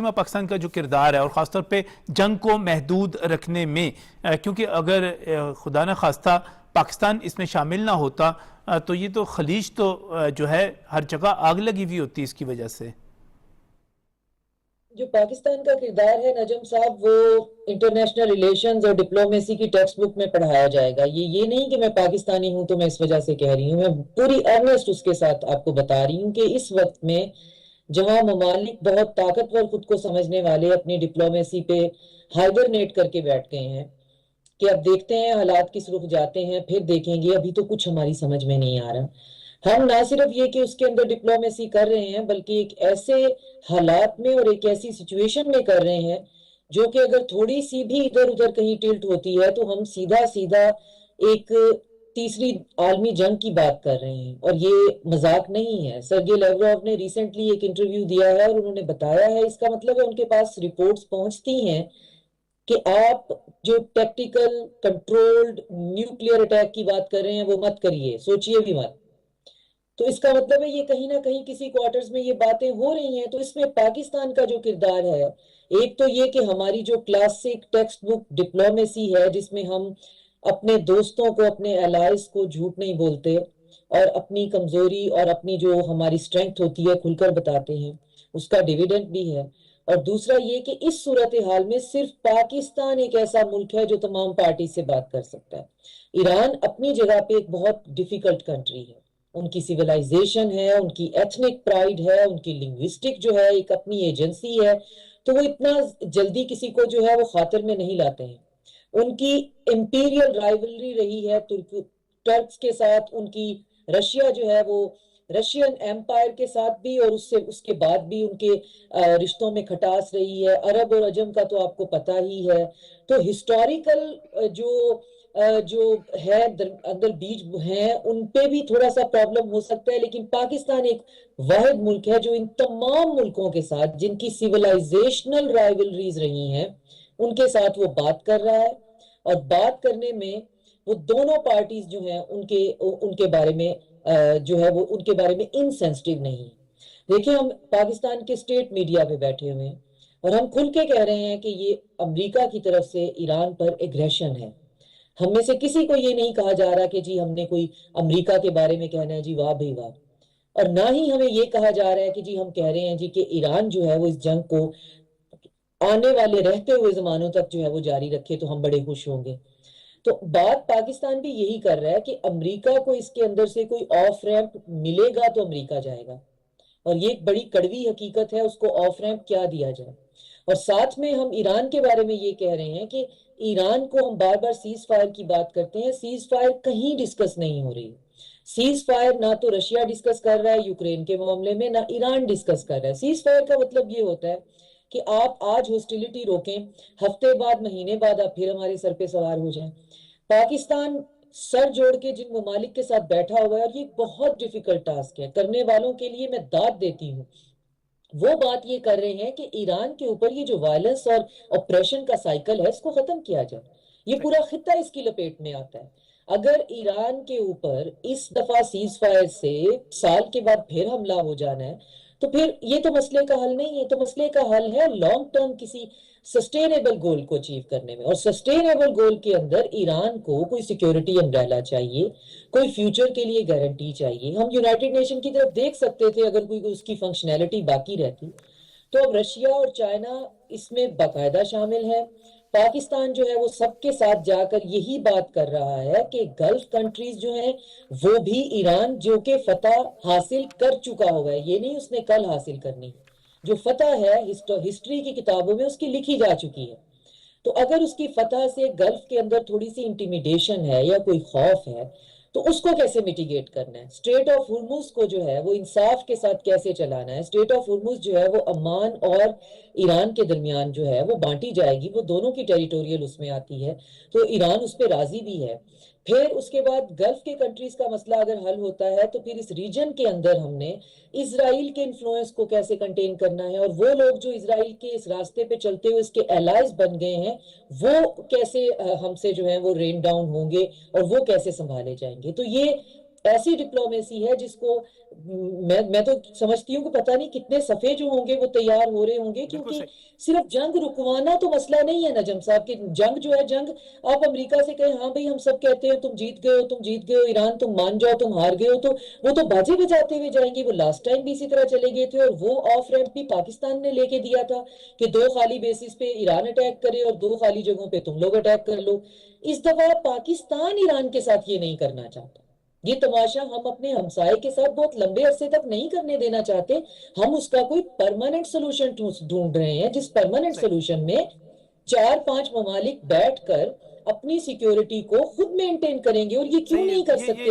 پاکستان کا جو کردار ہے اور خاص طور پہ جنگ کو محدود رکھنے میں، کیونکہ اگر خدا نہ خواستہ پاکستان اس میں شامل نہ ہوتا تو یہ تو خلیج تو جو ہے ہر جگہ آگ لگی ہوئی ہوتی اس کی وجہ سے۔ جو پاکستان کا کردار ہے نجم صاحب، وہ انٹرنیشنل ریلیشنز اور ڈپلومیسی کی ٹیکسٹ بک میں پڑھایا جائے گا۔ یہ نہیں کہ میں پاکستانی ہوں تو میں اس وجہ سے کہہ رہی ہوں، میں پوری ارنسٹ اس کے ساتھ آپ کو بتا رہی ہوں کہ اس وقت میں جہاں ممالک بہت طاقتور خود کو سمجھنے والے اپنی ڈپلومیسی پہ ہائبرنیٹ کر کے بیٹھ گئے ہیں کہ اب دیکھتے ہیں حالات کس رخ جاتے ہیں، پھر دیکھیں گے، ابھی تو کچھ ہماری سمجھ میں نہیں آ رہا۔ ہم نہ صرف یہ کہ اس کے اندر ڈپلومیسی کر رہے ہیں، بلکہ ایک ایسے حالات میں اور ایک ایسی سچویشن میں کر رہے ہیں جو کہ اگر تھوڑی سی بھی ادھر ادھر کہیں ٹلٹ ہوتی ہے تو ہم سیدھا سیدھا ایک تیسری عالمی جنگ کی بات کر رہے ہیں، اور یہ مذاق نہیں ہے۔ سرگی لیوروف نے ریسنٹلی ایک انٹرویو دیا ہے اور انہوں نے بتایا ہے، اس کا مطلب ہے ان کے پاس رپورٹس پہنچتی ہیں کہ آپ جو ٹیکٹیکل کنٹرولڈ نیوکلیئر اٹیک کی بات کر رہے ہیں وہ مت کریے، سوچئے بھی مت۔ تو اس کا مطلب ہے یہ کہیں نہ کہیں کسی کوارٹرز میں یہ باتیں ہو رہی ہیں۔ تو اس میں پاکستان کا جو کردار ہے، ایک تو یہ کہ ہماری جو کلاسک ٹیکسٹ بک ڈپلومیسی ہے جس میں ہم اپنے دوستوں کو، اپنے الائز کو جھوٹ نہیں بولتے اور اپنی کمزوری اور اپنی جو ہماری سٹرینگتھ ہوتی ہے کھل کر بتاتے ہیں، اس کا ڈیویڈنٹ بھی ہے۔ اور دوسرا یہ کہ اس صورتحال میں صرف پاکستان ایک ایسا ملک ہے جو تمام پارٹی سے بات کر سکتا ہے۔ ایران اپنی جگہ پہ ایک بہت ڈیفیکلٹ کنٹری ہے، ان کی سیولائزیشن ہے، ان کی ایتھنک پرائیڈ ہے، ان کی لنگوسٹک جو ہے ایک اپنی ایجنسی ہے، تو وہ اتنا جلدی کسی کو جو ہے وہ خاطر میں نہیں لاتے ہیں۔ ان کی امپیریل رائیولری رہی ہے ٹرکس کے ساتھ، ان کی رشیا جو ہے وہ رشین ایمپائر کے ساتھ بھی، اور اس کے بعد بھی ان کے رشتوں میں کھٹاس رہی ہے۔ عرب اور عجم کا تو آپ کو پتہ ہی ہے۔ تو ہسٹوریکل جو ہے اندر بیج ہیں ان پہ بھی تھوڑا سا پرابلم ہو سکتا ہے، لیکن پاکستان ایک واحد ملک ہے جو ان تمام ملکوں کے ساتھ جن کی سیولائزیشنل رائیولریز رہی ہیں ان کے ساتھ وہ بات کر رہا ہے، اور بات کرنے میں وہ دونوں پارٹیز جو ہیں ان کے بارے میں جو ہے وہ ان کے بارے میں انسینسٹیو نہیں ہے۔ دیکھیں، ہم پاکستان کے اسٹیٹ میڈیا پہ بیٹھے ہوئے ہیں اور ہم کھل کے کہہ رہے ہیں کہ یہ امریکہ کی طرف سے ایران پر ایگریشن ہے۔ ہم میں سے کسی کو یہ نہیں کہا جا رہا کہ جی ہم نے کوئی امریکہ کے بارے میں کہنا ہے جی واہ بھائی واہ، اور نہ ہی ہمیں یہ کہا جا رہا ہے کہ جی ہم کہہ رہے ہیں جی کہ ایران جو ہے وہ اس جنگ کو آنے والے رہتے ہوئے زمانوں تک جو ہے وہ جاری رکھے تو ہم بڑے خوش ہوں گے۔ تو بات پاکستان بھی یہی کر رہا ہے کہ امریکہ کو اس کے اندر سے کوئی آف ریمپ ملے گا تو امریکہ جائے گا، اور یہ ایک بڑی کڑوی حقیقت ہے، اس کو آف ریمپ کیا دیا جائے۔ اور ساتھ میں ہم ایران کے بارے میں یہ کہہ رہے ہیں کہ ایران کو ہم بار بار سیز فائر کی بات کرتے ہیں، سیز فائر کہیں ڈسکس نہیں ہو رہی۔ سیز فائر نہ تو رشیا ڈسکس کر رہا ہے یوکرین کے معاملے میں، نہ ایران ڈسکس کر رہا ہے۔ سیز فائر کا مطلب یہ ہوتا ہے کہ آپ آج ہوسٹیلیٹی روکیں، ہفتے بعد، مہینے بعد آپ پھر ہمارے سر پہ سوار ہو جائیں۔ پاکستان سر جوڑ کے جن ممالک کے ساتھ بیٹھا ہوا ہے، اور یہ بہت ڈیفیکلٹ ٹاسک ہے، کرنے والوں کے لیے میں داد دیتی ہوں، وہ بات یہ کر رہے ہیں کہ ایران کے اوپر یہ جو وائلنس اور آپریشن کا سائیکل ہے اس کو ختم کیا جائے۔ یہ پورا خطہ اس کی لپیٹ میں آتا ہے۔ اگر ایران کے اوپر اس دفعہ سیز فائر سے سال کے بعد پھر حملہ ہو جانا ہے تو پھر یہ تو مسئلے کا حل نہیں ہے، تو مسئلے کا حل ہے لانگ ٹرم کسی سسٹینیبل گول کو اچیو کرنے میں، اور سسٹینیبل گول کے اندر ایران کو کوئی سیکیورٹی امبریلا چاہیے، کوئی فیوچر کے لیے گارنٹی چاہیے۔ ہم یونائٹڈ نیشن کی طرف دیکھ سکتے تھے اگر کوئی اس کی فنکشنالٹی باقی رہتی، تو اب رشیا اور چائنا اس میں باقاعدہ شامل ہے۔ پاکستان جو ہے وہ سب کے ساتھ جا کر یہی بات کر رہا ہے کہ گلف کنٹریز جو ہیں وہ بھی ایران جو کہ فتح حاصل کر چکا ہوگا، یہ نہیں اس نے کل حاصل کرنی، جو فتح ہے ہسٹری کی کتابوں میں اس کی لکھی جا چکی ہے۔ تو اگر اس کی فتح سے گلف کے اندر تھوڑی سی انٹیمیڈیشن ہے یا کوئی خوف ہے تو اس کو کیسے میٹیگیٹ کرنا ہے؟ اسٹریٹ آف ہرمز کو جو ہے وہ انصاف کے ساتھ کیسے چلانا ہے؟ اسٹریٹ آف ہرمز جو ہے وہ عمان اور ایران کے درمیان جو ہے وہ بانٹی جائے گی، وہ دونوں کی ٹیریٹوریل اس میں آتی ہے، تو ایران اس پہ راضی بھی ہے۔ پھر اس کے بعد گلف کے کنٹریز کا مسئلہ اگر حل ہوتا ہے تو پھر اس ریجن کے اندر ہم نے اسرائیل کے انفلوئنس کو کیسے کنٹین کرنا ہے، اور وہ لوگ جو اسرائیل کے اس راستے پہ چلتے ہوئے اس کے الائز بن گئے ہیں وہ کیسے ہم سے جو ہے وہ رین ڈاؤن ہوں گے اور وہ کیسے سنبھالے جائیں گے۔ تو یہ ایسی ڈپلومیسی ہے جس کو میں تو سمجھتی ہوں کہ پتہ نہیں کتنے صفحے جو ہوں گے وہ تیار ہو رہے ہوں گے، بالکل کیونکہ صحیح. صرف جنگ رکوانا تو مسئلہ نہیں ہے نجم صاحب، کہ جنگ جو ہے جنگ آپ امریکہ سے کہیں ہاں بھئی ہم سب کہتے ہیں تم جیت گئے ہو تم جیت گئے ہو، ایران تم مان جاؤ تم ہار گئے ہو، تو وہ تو باجے بجاتے ہوئے جائیں گے. وہ لاسٹ ٹائم بھی اسی طرح چلے گئے تھے، اور وہ آف ریمپ بھی پاکستان نے لے کے دیا تھا کہ 2 خالی بیسز پہ ایران اٹیک کرے اور 2 خالی جگہوں پہ تم لوگ اٹیک کر لو. اس دفعہ پاکستان ایران کے ساتھ یہ نہیں کرنا چاہتا. یہ تماشا ہم اپنے ہمسائے کے ساتھ بہت لمبے عرصے تک نہیں کرنے دینا چاہتے. ہم اس کا کوئی پرماننٹ سولوشن ڈھونڈ رہے ہیں، جس پرماننٹ صحیح. سولوشن میں 4-5 ممالک بیٹھ کر اپنی سیکیورٹی کو خود مینٹین کریں گے. اور یہ کیوں صحیح. نہیں کر یہ سکتے؟